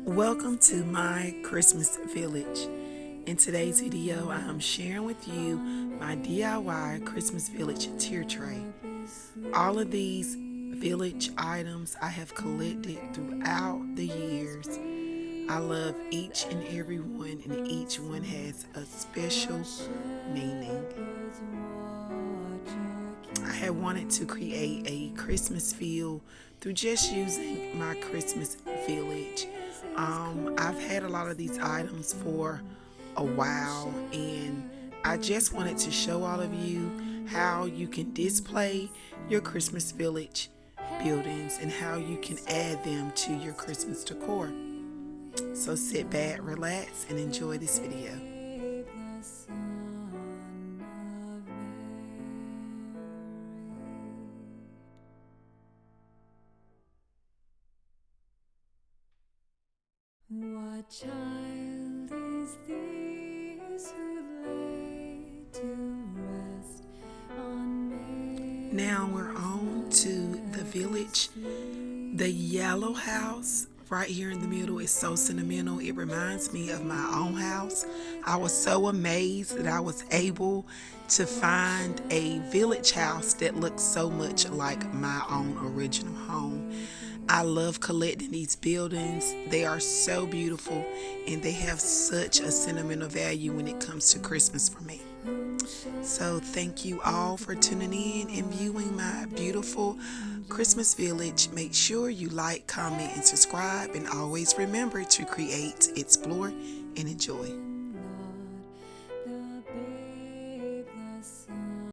Welcome to my Christmas village. In today's video, I am sharing with you my DIY Christmas village tier tray. All of these village items I have collected throughout the years. I love each and every one, and each one has a special meaning. I had wanted to create a Christmas feel through just using my Christmas village. I've had a lot of these items for a while, and I just wanted to show all of you how you can display your Christmas village buildings and how you can add them to your Christmas decor. So sit back, relax, and enjoy this video. What child is this who lay to rest on May? Now we're on to the village. The yellow house right here in the middle is so sentimental. It reminds me of my own house. I was so amazed that I was able to find a village house that looks so much like my own original home. I love collecting these buildings. They are so beautiful, and they have such a sentimental value when it comes to Christmas for me. So thank you all for tuning in and viewing my beautiful Christmas village. Make sure you like, comment, and subscribe, and always remember to create, explore, and enjoy.